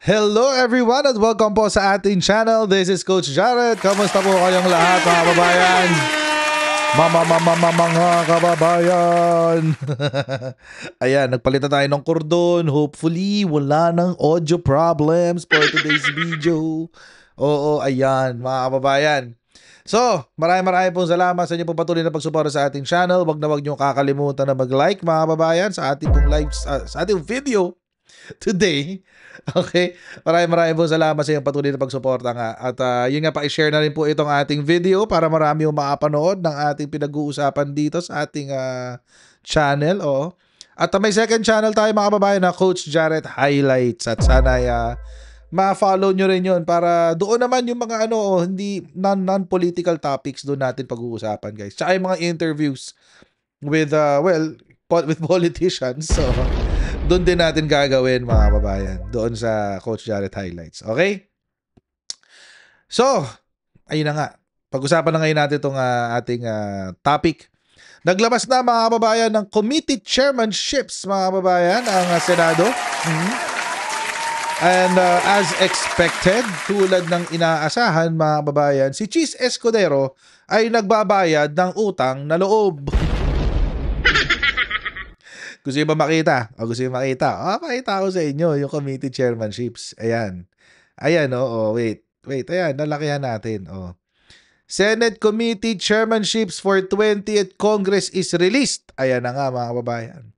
Hello everyone at welcome po sa ating channel. This is Coach Jared. Kamusta po kayong lahat mga kababayan? Mga kababayan. Ayan, nagpalitan tayo ng kordon. Hopefully, wala nang audio problems for today's video. Oo, ayan mga kababayan. So, maraming pong salamat sa inyo pong patuloy na pagsuporta sa ating channel. Wag niyo kakalimutan na mag-like mga kababayan sa ating pong live, sa ating video today. Okay? Maraming po salamat sa iyong patuloy na pagsuporta nga. At yun nga, pa-share na rin po itong ating video para marami yung makapanood ng ating pinag-uusapan dito sa ating channel. Oh. At may second channel tayo mga kababayan na Coach Jared Highlights. At sana ma-follow nyo rin yun para doon naman yung mga hindi non-political topics doon natin pag-uusapan, guys. Tsaka yung mga interviews with, with politicians. So, doon din natin gagawin mga kababayan. Doon sa Coach Jared Highlights. Okay? So, ayun na nga. Pag-usapan na ngayon natin itong ating topic. Naglabas na mga kababayan ng committee chairmanships mga kababayan ang Senado. And as expected, tulad ng inaasahan mga kababayan, si Cheese Escudero ay nagbabayad ng utang na loob. Gusto nyo ba makita? O gusto nyo makita? Pakita ko sa inyo yung committee chairmanships. Ayan. Ayan, wait. Ayan, nalakihan natin. Senate Committee Chairmanships for 20th Congress is released. Ayan na nga, mga kababayan.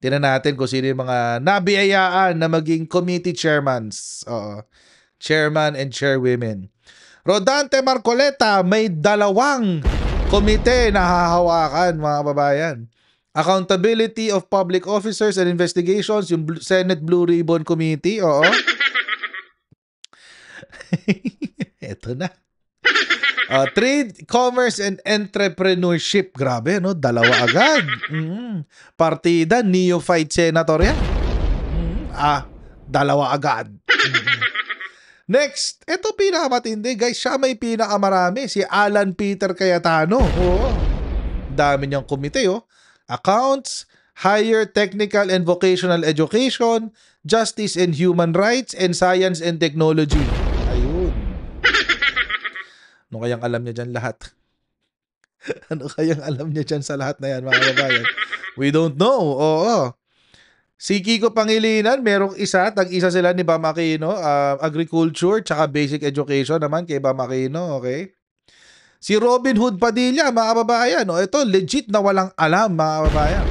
Tingnan natin kung sino yung mga nabiyayaan na maging committee chairmans. Chairman and chairwomen. Rodante Marcoleta, may 2 komite na hahawakan, mga kababayan. Accountability of Public Officers and Investigations, yung Senate Blue Ribbon Committee, Eto na. Trade, Commerce and Entrepreneurship. Grabe, no? 2 agad. Partida, neophyte senator yan. 2 agad. Next, ito pinakamatindi, guys. Siya may pinakamarami. Si Alan Peter Cayetano. Dami niyang komite, Accounts, Higher Technical and Vocational Education, Justice and Human Rights, and Science and Technology. Ayun. Ano kayang alam niya dyan lahat? Ano kayang alam niya dyan sa lahat na yan, mga kababayan? We don't know. Si Kiko Pangilinan, merong tag-isa sila ni Bam Aquino. Agriculture, tsaka Basic Education naman kay Bam Aquino, okay? Si Robin Hood Padilla, mga kababayan. Ito, legit na walang alam, mga kababayan.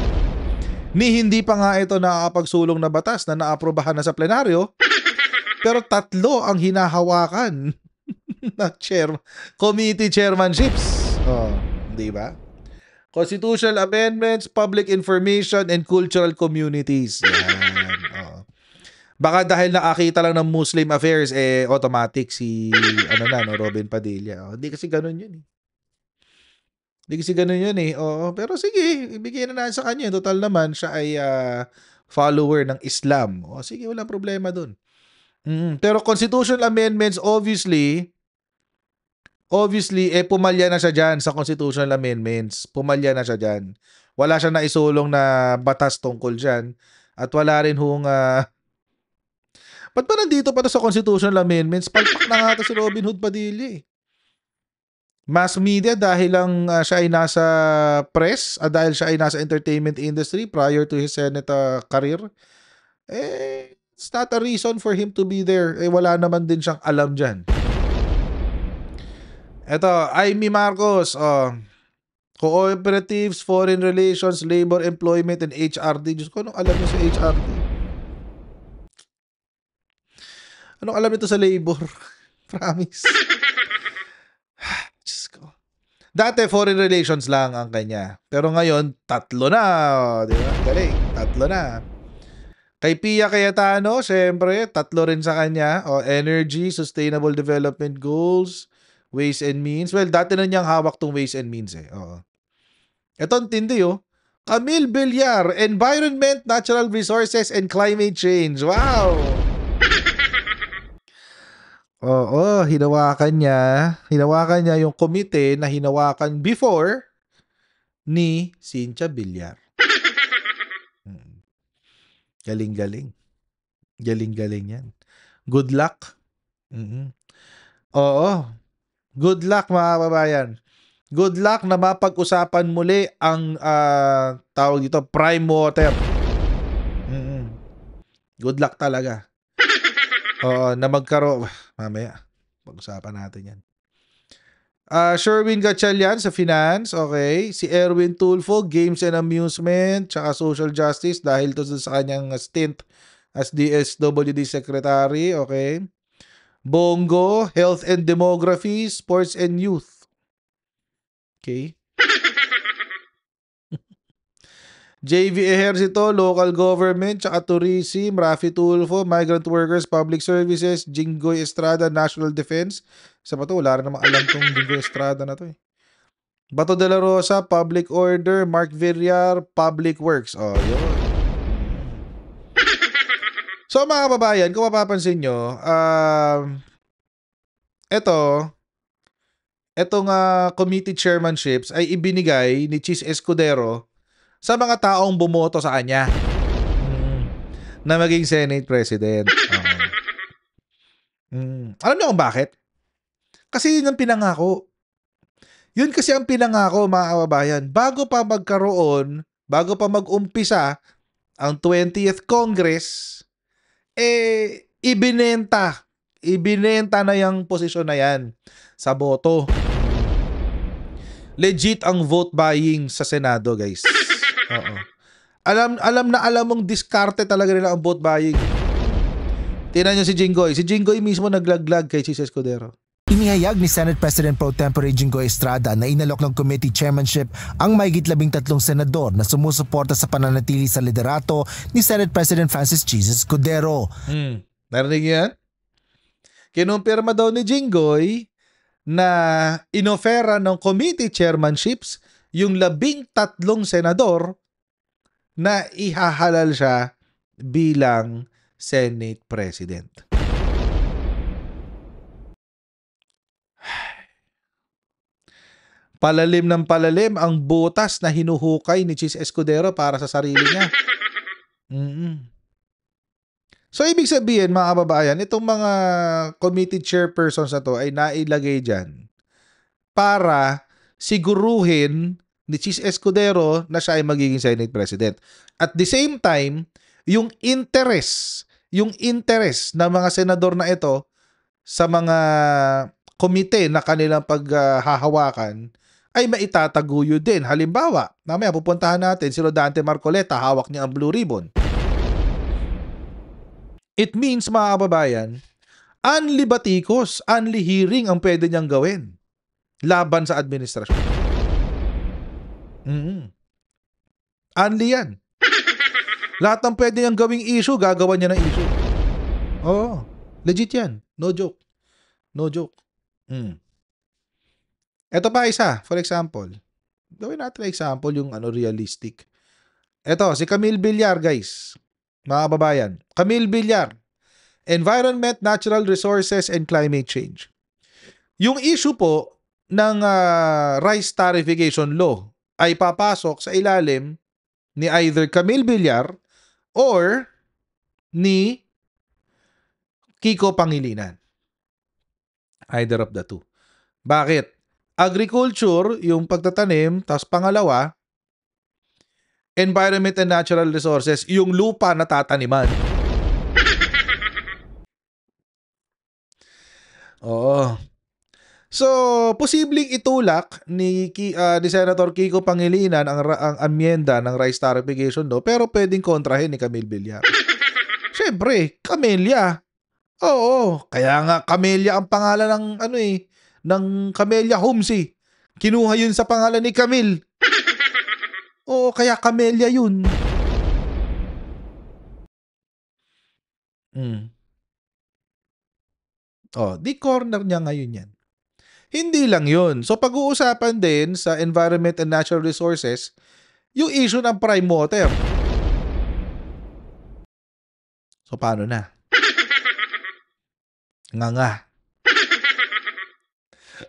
Hindi pa nga ito nakakapagsulong na batas na naaprobahan na sa plenaryo. Pero 3 ang hinahawakan na committee chairmanships. Di ba? Constitutional amendments, public information, and cultural communities. Yan. Baka dahil nakakita lang ng Muslim affairs, automatic si Robin Padilla. Hindi kasi ganun yun pero sige, ibigay na sa kanya. Total naman, siya ay follower ng Islam. Sige, walang problema dun. Pero constitutional amendments, obviously, pumalya na siya dyan sa constitutional amendments. Pumalya na siya dyan. Wala siya naisulong na batas tungkol dyan. At wala rin ba't ba nandito pa to sa constitutional amendments? Palpak na nga to si Robin Hood Padilla. Mass media dahil lang siya ay nasa press, dahil siya ay nasa entertainment industry prior to his Senate career. It's not a reason for him to be there. Wala naman din siyang alam dyan. Ito, Amy Marcos, Cooperatives, Foreign Relations, Labor, Employment, and HRD. Diyos ko, anong alam niyo sa HRD? Anong alam nito sa labor? Promise. Diyos ko. Dati, foreign relations lang ang kanya. Pero ngayon, 3 na. Di ba? Galing. 3 na. Kay Pia Cayetano, syempre, 3 rin sa kanya. Energy, Sustainable Development Goals, Ways and Means. Well, dati na niyang hawak tong Ways and Means. Ito, tindi, Camille Villar, Environment, Natural Resources, and Climate Change. Wow! Hinawakan niya yung komite na hinawakan before ni Cynthia Villar. Galing-galing. Galing-galing yan. Good luck. Oo. Good luck mga kababayan. Good luck na mapag-usapan muli ang tawag dito, prime water. Good luck talaga. Oo, na magkaroon. Mamaya, pag-usapan natin yan. Sherwin Gatchalian sa finance, okay. Si Erwin Tulfo, games and amusement, tsaka social justice dahil to sa kanyang stint as DSWD secretary, okay. Bongo, health and demography, sports and youth. Okay. JV Ejercito, local government, tsaka tourism. Rafi Tulfo, migrant workers, public services. Jinggoy Estrada, national defense. Isa pa to, wala rin naman alam tong Jinggoy Estrada na to eh. Bato de la Rosa, public order. Mark Villar, public works. Oh, yun. So mga kababayan, kung mapapansin nyo, etong committee chairmanships ay ibinigay ni Chis Escudero sa mga taong bumoto sa kanya na maging Senate President. Alam niyo kung bakit? Kasi yun ang pinangako. Yun kasi ang pinangako mga kababayan. Bago pa mag-umpisa ang 20th Congress, ibinenta na yung posisyon na yan sa boto. Legit ang vote buying sa Senado, guys. Oo. Alam mong diskarte talaga nila ang vote buying. Tingnan niyo si Jinggoy. Si Jinggoy mismo naglaglag kay Chis Escudero. Inihayag ni Senate President Pro Tempore Jinggoy Estrada na inalok ng committee chairmanship ang mahigit 13 senador na sumusuporta sa pananatili sa liderato ni Senate President Francis Chis Escudero. Narinig yan? Kinumpirma daw ni Jinggoy na inofera ng committee chairmanships yung 13 senador na ihahalal siya bilang Senate President. Palalim ng palalim ang butas na hinuhukay ni Chis Escudero para sa sarili niya. So, ibig sabihin, mga kababayan, itong mga committee chairpersons na to ay nailagay dyan para siguruhin ni Chis Escudero na siya ay magiging Senate President. At the same time, yung interest ng mga senador na ito sa mga komite na kanilang paghahawakan ay maitataguyod din. Halimbawa, mamaya pupuntahan natin si Rodante Marcoleta, hawak niya ang Blue Ribbon. It means, mga kababayan, unli batikos, unli hearing ang pwede niyang gawin laban sa administrasyon. Unli yan. Lahat ng pwede niyang gawing issue, gagawa niya ng issue. Oo. Legit yan. No joke. No joke. Ito pa isa, for example. Gawin natin example yung realistic. Ito, si Camille Villar, guys. Mga kababayan. Camille Villar. Environment, Natural Resources, and Climate Change. Yung issue po ng rice tarification law ay papasok sa ilalim ni either Camille Villar or ni Kiko Pangilinan. Either of the two. Bakit? Agriculture, yung pagtatanim, tapos pangalawa, environment and natural resources, yung lupa na tataniman. Oo. So, posibleng itulak ni Senator Kiko Pangilinan ang amyenda ng rice tarification law, pero pwedeng kontrahin ni Camille Villar. Siyempre, Camellia. Oo, kaya nga Camellia ang pangalan ng Camellia Homes eh. Kinuha yun sa pangalan ni Camille. Oo, kaya Camellia yun. Di corner niya ngayon yan. Hindi lang yun. So, pag-uusapan din sa environment and natural resources, yung issue ng prime water. So, paano na? Nga.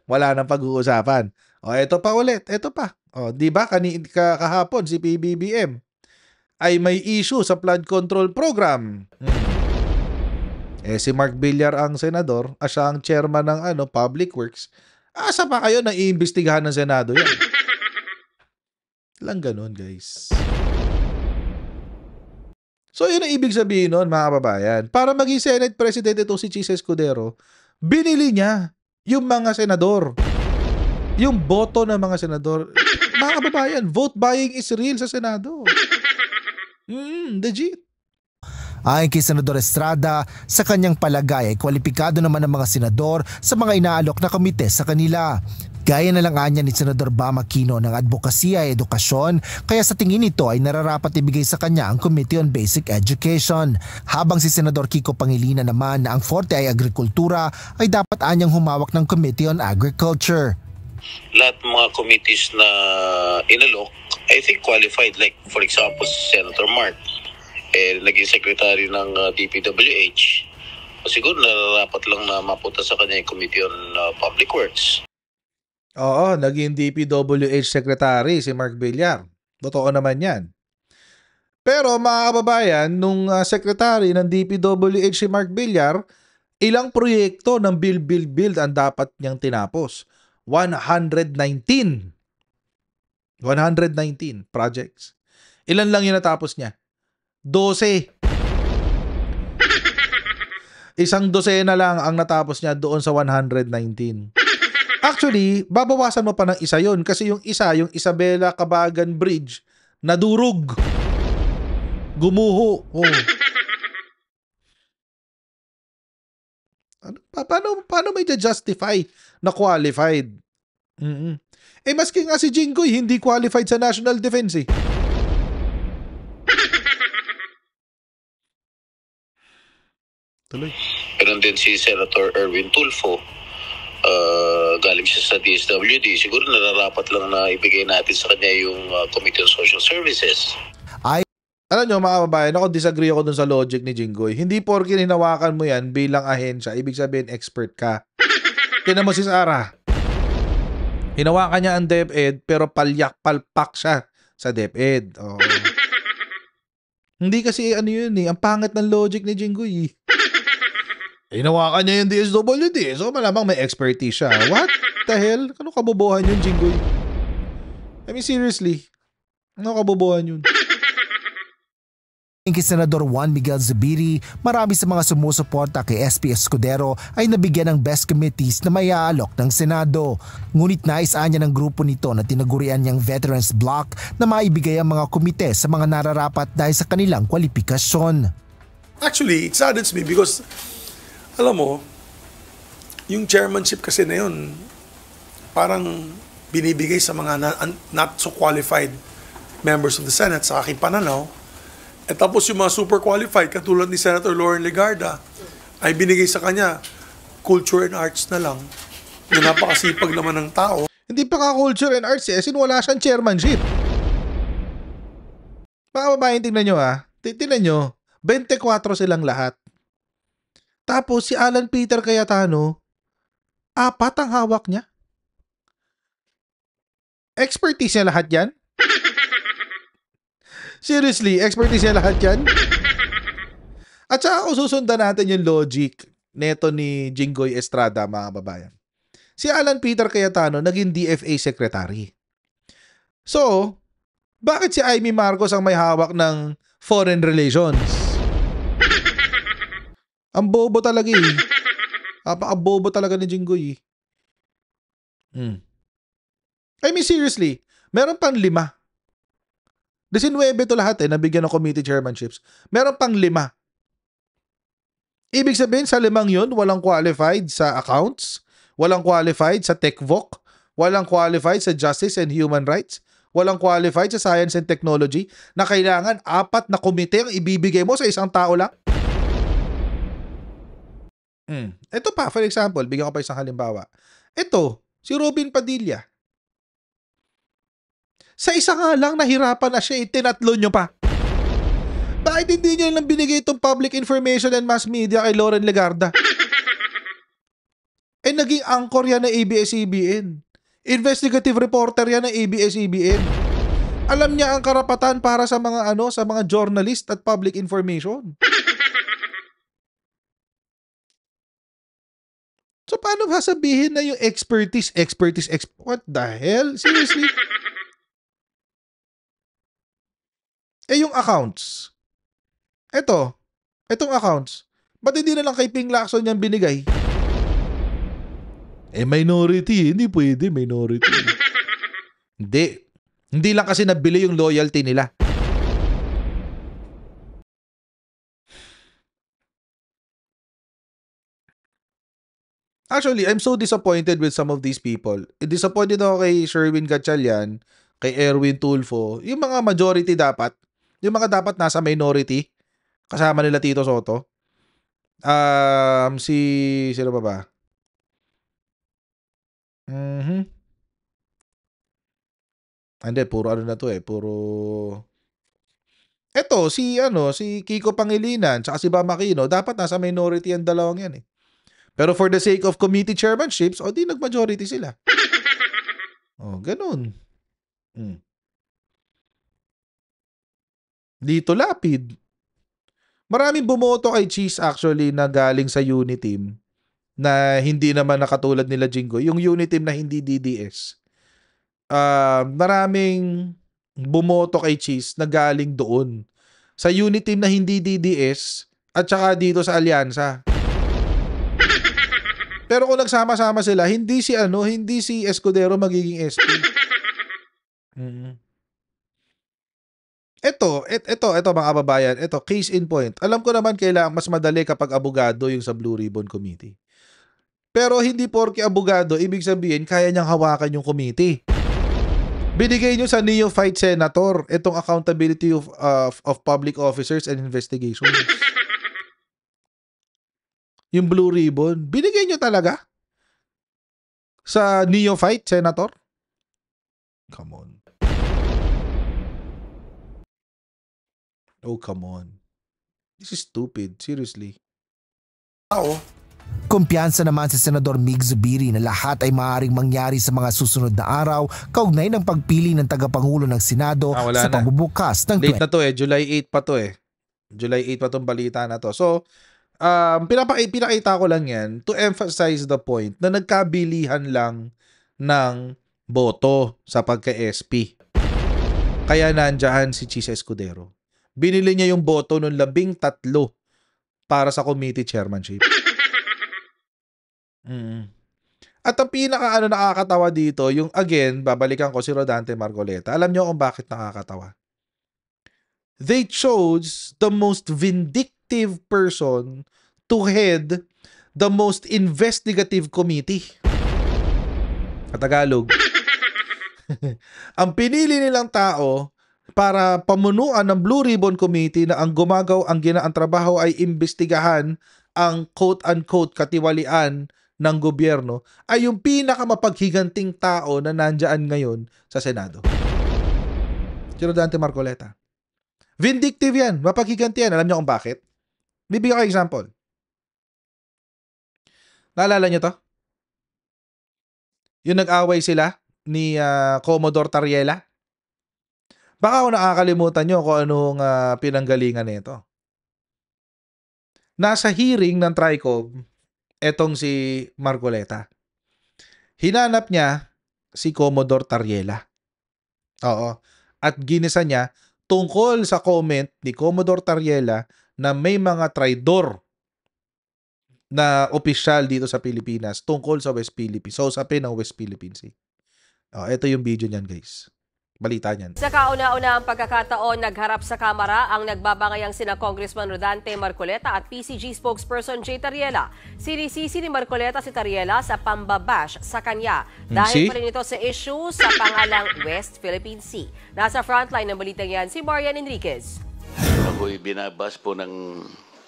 Wala nang pag-uusapan. Ito pa ulit. Ito pa. Di ba kahapon si PBBM ay may issue sa flood control program. Si Mark Villar ang senador, siya ang chairman ng Public Works. Asa pa kayo na iimbestigahan ng Senado yan? Lang ganun, guys. So, yun ang ibig sabihin nun, mga kababayan. Para maging Senate President ito si Chis Escudero, binili niya yung mga senador. Yung boto ng mga senador. Mga kababayan, vote buying is real sa Senado. Legit. Ayon kay Senador Estrada, sa kanyang palagay ay kwalipikado naman ang mga senador sa mga inaalok na komite sa kanila. Gaya na lang anya ni Senador Bam Aquino ng advokasya at edukasyon, kaya sa tingin nito ay nararapat ibigay sa kanya ang Committee on Basic Education. Habang si Senador Kiko Pangilinan naman na ang forte ay agrikultura, ay dapat anyang humawak ng Committee on Agriculture. Lahat ng mga committees na inalok, I think qualified. Like for example, Senator Mark, naging secretary ng DPWH. Siguro nararapat lang na mapunta sa kanya yung Committee on Public Works. Oo, naging DPWH secretary si Mark Villar. Totoo naman yan. Pero mga kababayan, nung secretary ng DPWH si Mark Villar, ilang proyekto ng build ang dapat niyang tinapos? 119 projects. Ilan lang yung natapos niya? 12. Isang dosena lang ang natapos niya doon sa 119. Actually, babawasan mo pa ng isa yon kasi yung Isabela Cabagan Bridge, nadurog. Gumuho. Oh. Paano may justify na qualified? Maski nga si Jinggoy, hindi qualified sa national defense eh. Tuloy. Meron din si Senator Erwin Tulfo. Galing siya sa DSWD. Siguro nararapat lang na ibigay natin sa kanya yung Committee on Social Services. Alam nyo mga kababayan, ako disagree ako dun sa logic ni Jinggoy. Hindi porke hinawakan mo yan bilang ahensya, ibig sabihin expert ka. Tinan mo si Sarah. Hinawakan niya ang DepEd pero palpak siya sa DepEd. Oh. Hindi kasi yun eh, ang pangit ng logic ni Jinggoy. Hinawakan niya yung DSWD, so malamang may expertise siya. What the hell? Ano kabobohan yun, Jinggoy? I mean, seriously. Ano kabobohan yun? Kay Senador Juan Miguel Zubiri, marami sa mga sumusuporta kay SP Escudero ay nabigyan ng best committees na may aalok ng Senado. Ngunit naisaan niya ng grupo nito na tinagurian niyang Veterans Block na maibigay ang mga komite sa mga nararapat dahil sa kanilang kwalifikasyon. Actually, it saddens me because, alam mo, yung chairmanship kasi na yun, parang binibigay sa mga not so qualified members of the Senate sa aking pananaw. At tapos yung mga super qualified, katulad ni Senator Lauren Legarda, ay binigay sa kanya culture and arts na lang, na napakasipag naman ng tao. Hindi pa ka culture and arts eh, wala siyang chairmanship. Mga babaeng, tingnan nyo tingnan nyo, 24 silang lahat. Tapos si Alan Peter Cayetano, 4 ang hawak niya. Expertise niya lahat yan? Seriously, expertise niya lahat yan? At saka kung susundan natin yung logic neto ni Jinggoy Estrada, mga babayan. Si Alan Peter Cayetano naging DFA secretary. So, bakit si Amy Marcos ang may hawak ng foreign relations? Ang bobo talaga eh. Apaka-bobo talaga ni Jinggoy. I mean, seriously, meron pang 5. 19 to lahat nabigyan ng committee chairmanships. Meron pang 5. Ibig sabihin sa 5 yun, walang qualified sa accounts, walang qualified sa TechVoc, walang qualified sa Justice and Human Rights, walang qualified sa Science and Technology, na kailangan 4 na komite ang ibibigay mo sa isang tao lang. Ito pa, for example, bigyan ko pa isang halimbawa. Ito, si Robin Padilla. Sa isa nga lang, nahirapan na siya, tinatlo nyo pa. Bakit hindi nyo lang binigay itong public information and mass media kay Lauren Legarda? Naging anchor yan ng ABS-CBN. Investigative reporter yan ng ABS-CBN. Alam niya ang karapatan para sa mga sa mga journalist at public information. So, paano sasabihin na yung expertise? What the hell? Seriously? Yung accounts. Itong accounts. Ba't hindi na lang kay Ping Lacson yan binigay? Minority. Hindi pwede, minority. Hindi lang kasi nabili yung loyalty nila. Actually, I'm so disappointed with some of these people. Disappointed ako kay Sherwin Gatchalian, kay Erwin Tulfo. Yung mga majority dapat. Yung mga dapat nasa minority. Kasama nila Tito Soto. Sino ba ba? Hindi, puro ano na to puro... si Kiko Pangilinan, tsaka si Bam Aquino, dapat nasa minority ang dalawang yan Pero for the sake of committee chairmanships, di nag-majority sila. Ganun. Dito Lapid. Maraming bumoto kay Cheese actually na galing sa Uniteam na hindi naman nakatulad nila Jingo. Yung Uniteam na hindi DDS. Maraming bumoto kay Cheese na galing doon. Sa Uniteam na hindi DDS at saka dito sa Alyansa. Pero kung nagsama-sama sila, hindi si Escudero magiging SP. Ito mga kababayan, case in point. Alam ko naman kailangan mas madali kapag abogado yung sa Blue Ribbon Committee. Pero hindi porke abogado, ibig sabihin kaya niyang hawakan yung committee. Binigay nyo sa neophyte senator itong accountability of public officers and investigations. Yung Blue Ribbon, binigay nyo talaga? Sa neophyte senator? Come on. Oh, come on. This is stupid. Seriously. Kumpiyansa naman si Senador Mig Zubiri na lahat ay maaaring mangyari sa mga susunod na araw kaugnay ng pagpili ng tagapangulo ng Senado sa pagbubukas ng... Late na to July 8 pa to July 8 pa tong balita na to. So, pinakita ko lang yan to emphasize the point na nagkabilihan lang ng boto sa pagka-SP. Kaya nandiyan si Cheese Escudero. Binili niya yung boto ng 13 para sa committee chairmanship. At ang pinaka nakakatawa dito, yung again, babalikan ko si Rodante Marcoleta. Alam niyo kung bakit nakakatawa? They chose the most vindictive person to head the most investigative committee. Tagalog. Ang pinili nilang tao para pamunuan ng Blue Ribbon Committee na ang ginaang trabaho ay imbestigahan ang quote-unquote katiwalian ng gobyerno ay yung pinakamapaghiganting tao na nandyan ngayon sa Senado. Si Rodante Marcoleta. Vindictive yan. Mapaghiganti yan. Alam niyo kung bakit? Bibigyan ko example. Naalala niyo to? Yung nag-away sila ni Commodore Tariela. Baka kung nakakalimutan nyo kung anong pinanggalingan nito. Nasa hearing ng TRICOM, etong si Marcoleta. Hinanap niya si Commodore Tariela. Oo. At ginisa niya tungkol sa comment ni Commodore Tariela na may mga traidor na opisyal dito sa Pilipinas tungkol sa West Philippines. So, usapin ng West Philippine Sea. Ito yung video niyan, guys. Balita niyan. Sa kauna-una ang pagkakataon, nagharap sa Kamara ang nagbabangayang sina Congressman Rodante Marcoleta at PCG spokesperson Jay Tariela. Sinisisi ni Marcoleta si Tariela sa pambabash sa kanya. Dahil pa rin ito sa issue sa pangalang West Philippine Sea. Nasa frontline ng balitang yan si Marian Enriquez. Ako'y binabas po ng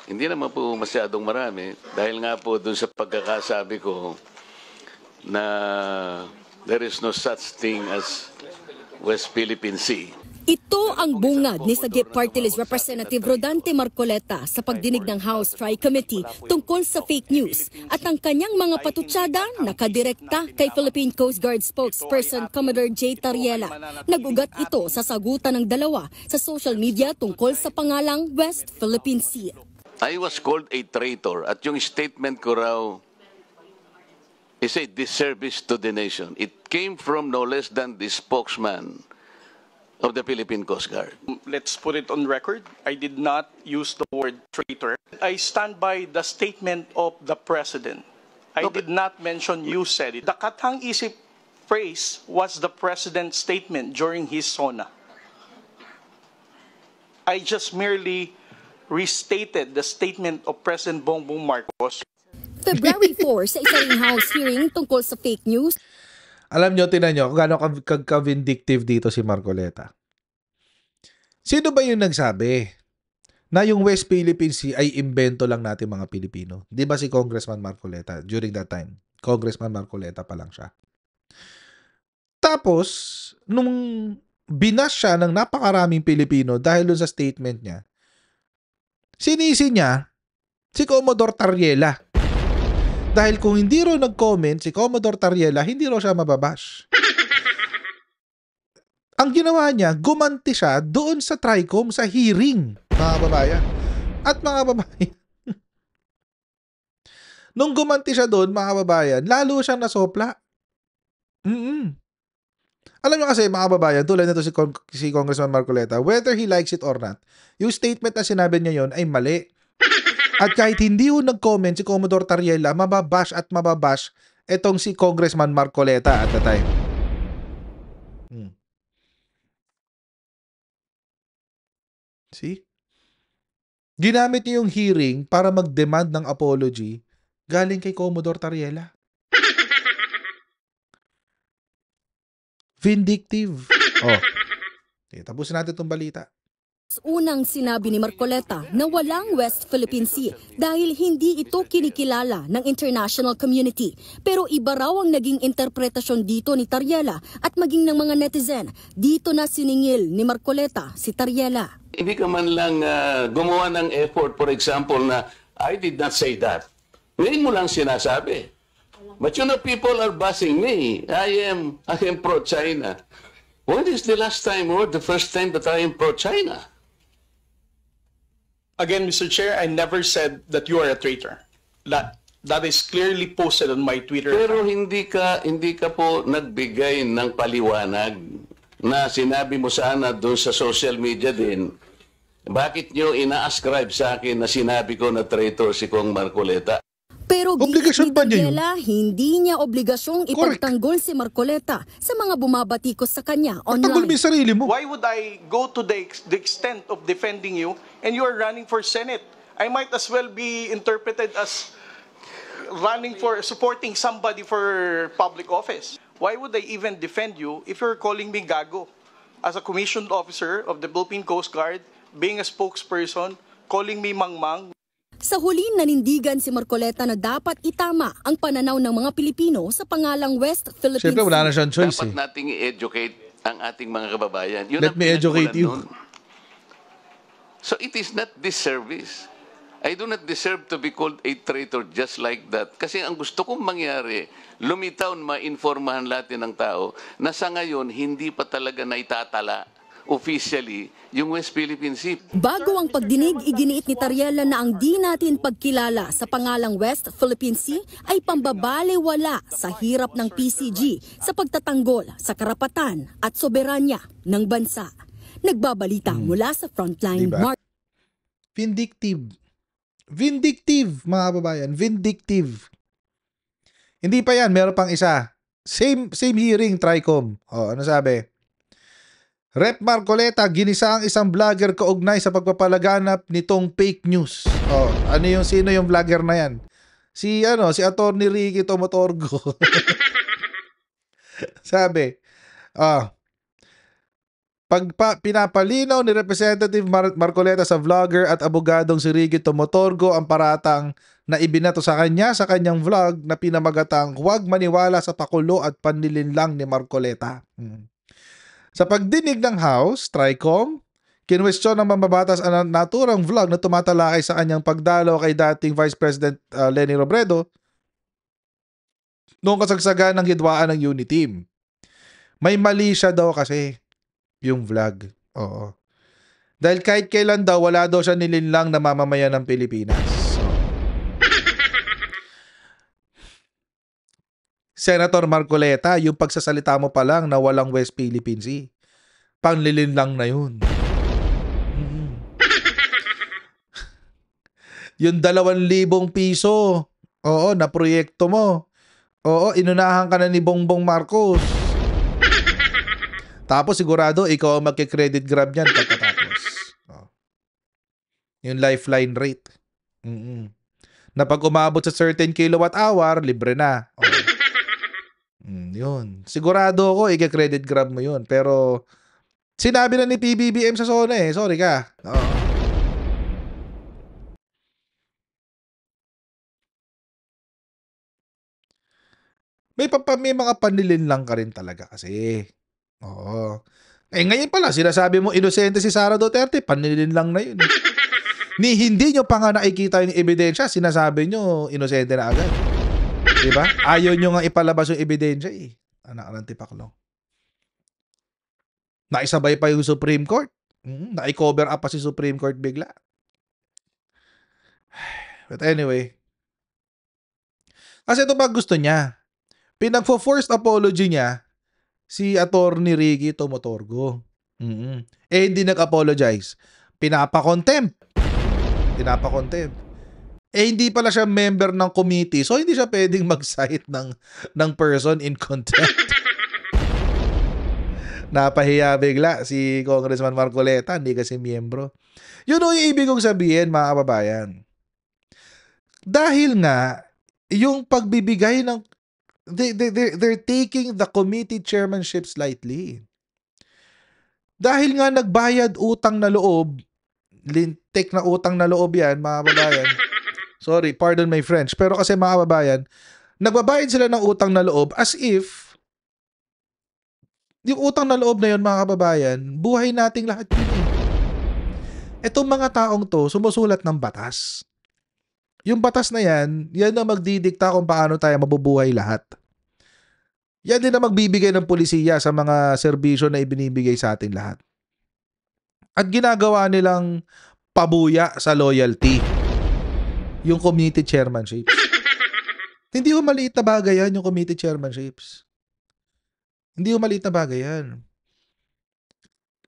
hindi naman po masyadong marami dahil nga po dun sa pagkakasabi ko na there is no such thing as West Philippine Sea. Ito ang bungad ni Sagip Party List Representative Rodante Marcoleta sa pagdinig ng House Tri-Committee tungkol sa fake news at ang kanyang mga patutsada nakadirekta kay Philippine Coast Guard spokesperson Commodore Jay Tariela. Nag-ugat ito sa sagutan ng dalawa sa social media tungkol sa pangalang West Philippine Sea. I was called a traitor at yung statement ko raw is a disservice to the nation. It came from no less than the spokesman of the Philippine Coast Guard. Let's put it on record. I did not use the word traitor. I stand by the statement of the President. I did not mention you said it. The katang-isip phrase was the President's statement during his SONA. I just merely restated the statement of President Bongbong Marcos. February 4 sa isa ring House hearing tungkol sa fake news. Alam nyo, tinan nyo, kung gaano ka-vindictive dito si Marcoleta. Sino ba yung nagsabi na yung West Philippine Sea ay imbento lang natin mga Pilipino? Di ba si Congressman Marcoleta during that time? Congressman Marcoleta pa lang siya. Tapos, nung binas siya ng napakaraming Pilipino dahil dun sa statement niya, sinisi niya si Commodore Tariela. Dahil kung hindi ro nag-comment si Commodore Tariela, hindi ro siya mababash. Ang ginawa niya, gumanti siya doon sa TRICOM sa hearing, mga babayan. At mga babayan, nung gumanti siya doon, mga babayan, lalo siyang nasopla. Alam niyo kasi, mga babayan, tulad nito si Congressman Marcoleta, whether he likes it or not, yung statement na sinabi niya yon ay mali. At kahit hindi yung nag-comment si Commodore Tariela, mababash at mababash etong si Congressman Marcoleta at the time. See? Ginamit niya yung hearing para mag-demand ng apology galing kay Commodore Tariela. Vindictive. Oh. Okay, tapusin natin itong balita. Unang sinabi ni Marcoleta na walang West Philippine Sea dahil hindi ito kinikilala ng international community. Pero iba raw ang naging interpretasyon dito ni Tariela at maging ng mga netizen. Dito na siningil ni Marcoleta si Tariela. Hindi ka man lang gumawa ng effort, for example, na I did not say that. Ngayon mo lang sinasabi. But you know, people are bashing me. I am pro-China. When is the last time or the first time that I am pro-China? Again, Mr. Chair, I never said that you are a traitor. That is clearly posted on my Twitter. Pero hindi ka po nagbigay ng paliwanag na sinabi mo sana doon sa social media din. Bakit nyo ina-ascribe sa akin na sinabi ko na traitor si Kong Marcoleta? Pero obligasyon ba niya yun? Hindi niya obligasyong ipagtanggol si Marcoleta sa mga bumabatikos sa kanya online. Tanggol mo yung sarili mo. Why would I go to the extent of defending you and you are running for Senate? I might as well be interpreted as running for supporting somebody for public office. Why would I even defend you if you're calling me gago? As a commissioned officer of the Philippine Coast Guard, being a spokesperson, calling me mangmang. Sa huli, nanindigan si Marcoleta na dapat itama ang pananaw ng mga Pilipino sa pangalang West Philippine Sea. Siyempre, wala na siyang choice. Dapat nating i-educate ang ating mga kababayan. Yun Let me educate you. Nun. So it is not disservice. I do not deserve to be called a traitor just like that. Kasi ang gusto kong mangyari, lumitaw na ma-informahan natin ng tao na sa ngayon, hindi pa talaga naitatala officially yung West Philippine Sea. Bago ang pagdinig, iginiit ni Tariela na ang di natin pagkilala sa pangalang West Philippine Sea ay pambabaliwala sa hirap ng PCG sa pagtatanggol sa karapatan at soberanya ng bansa. Nagbabalita mula sa Frontline. Diba? Vindictive, mga kababayan. Vindictive. Hindi pa yan, meron pang isa. Same hearing, TRICOM. Oh, ano sabi? Rep Marcoleta, ginisa ang isang vlogger kaugnay sa pagpapalaganap nitong fake news. Oh, sino yung vlogger na yan? Si Attorney Ricky Tomotorgo. Sabi, pinapalinaw ni Representative Marcoleta sa vlogger at abogadong si Ricky Tomotorgo ang paratang na ibinato sa kanyang vlog na pinamagatang huwag maniwala sa pakulo at panlilinlang ni Marcoleta. Sa pagdinig ng House, TRICOM, kinwestiyon ng mambabatas ang naturang vlog na tumatalakay sa kanyang pagdalo kay dating Vice President Leni Robredo noong kasagsagan ng hidwaan ng Uniteam. May mali siya daw kasi yung vlog. Oo. Dahil kahit kailan daw, wala daw siya nilinlang na mamamayan ng Pilipinas. Senator Marcoleta, yung pagsasalita mo pa lang na walang West Philippine Sea. Panlilin lang na yun. Yung 2,000 piso, oo, na proyekto mo. Oo, inunahan ka na ni Bongbong Marcos. Tapos sigurado, ikaw ang magki-credit grab niyan pagkatapos. Oh. Yung lifeline rate. Na pag umabot sa certain kilowatt hour, libre na. Oh. Yun. Sigurado ako, i-credit grab mo yun. Pero, sinabi na ni PBBM sa SONA eh. Sorry ka. Oo. May mga panlilin lang ka rin talaga kasi. Oo. Ngayon pala, sinasabi mo inosente si Sara Duterte, panlilin lang na yun. Hindi nyo pa nga nakikita yung ebidensya, sinasabi nyo inosente na agad. Diba? Ayaw nyo nga ipalabas yung ebidensya eh. Anak ng tipaklong. Naisabay pa yung Supreme Court. Nai-cover up pa si Supreme Court bigla. But anyway. Kasi ito ba gusto niya? Pinagfo-forced apology niya si Attorney Ricky Tomotorgo. Hindi nag-apologize. Pinapa-contempt. Hindi pala siya member ng committee, so hindi siya pwedeng mag-cite ng person in contempt. Napahiya bigla si Congressman Marcoleta, hindi kasi miyembro. Yun yung ibig kong sabihin, mga kababayan. Dahil nga, yung pagbibigay ng they're taking the committee chairmanship slightly. Dahil nga nagbayad utang na loob, lintik na utang na loob yan, mga kababayan. Sorry, pardon my French. Pero kasi mga kababayan, nagbabayad sila ng utang na loob as if yung utang na loob na yun, mga kababayan, buhay nating lahat yun eh. Itong mga taong to, sumusulat ng batas. Yung batas na yan na magdidikta kung paano tayo mabubuhay lahat. Yan din na magbibigay ng polisiya sa mga serbisyo na ibinibigay sa atin lahat. At ginagawa nilang pabuya sa loyalty. Yung committee chairmanships. Hindi ko maliit na bagay yan, yung committee chairmanships. Hindi ko maliit na bagay yan.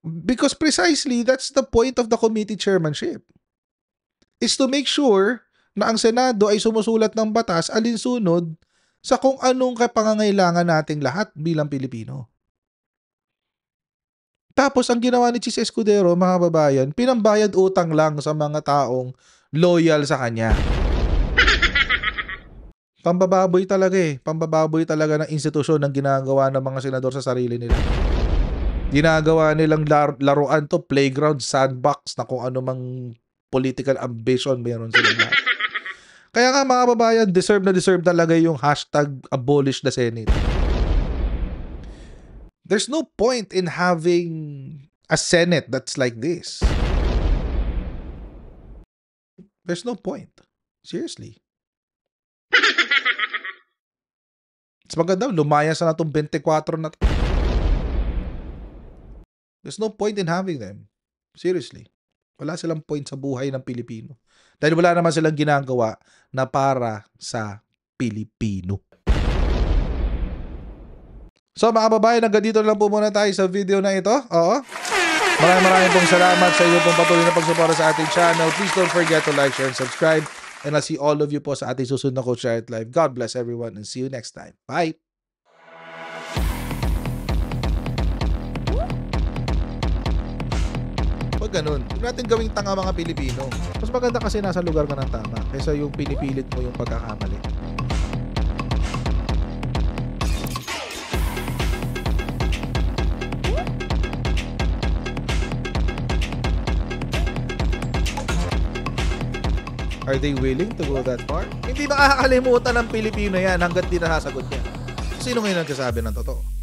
Because precisely, that's the point of the committee chairmanship. Is to make sure na ang Senado ay sumusulat ng batas alinsunod sa kung anong kapangangailangan nating lahat bilang Pilipino. Tapos, ang ginawa ni Chis Escudero, mga babayan, pinambayad utang lang sa mga taong loyal sa kanya. Pambababoy talaga eh. Pambababoy talaga ng institusyon ng ginagawa ng mga senador sa sarili nila. Ginagawa nilang laruan to, playground, sandbox, na kung ano mang political ambition mayroon sila lahat. Kaya nga mga babayan, deserve talaga yung #abolish the Senate. There's no point in having a Senate that's like this. There's no point. Seriously. It's maganda, lumayas na itong 24 na to. There's no point in having them. Seriously. Wala silang point sa buhay ng Pilipino. Dahil wala naman silang ginagawa na para sa Pilipino. So mga babae, hanggang dito lang po muna tayo sa video na ito. Oo. Maraming pong salamat sa inyo pong patuloy na pagsuporta sa ating channel. Please don't forget to like, share, and subscribe. And I'll see all of you po sa ating susunod na Coach Riot Live. God bless everyone and see you next time. Bye! Huwag ganun. Huwag natin gawing tanga mga Pilipino. Mas maganda kasi nasa lugar ka ng tama kaysa yung pinipilit mo yung pagkakamali. Are they willing to go that far? Hindi makakalimutan ng Pilipino yan hanggat di nasasagot niya. Sino ngayon nagsasabi ng totoo?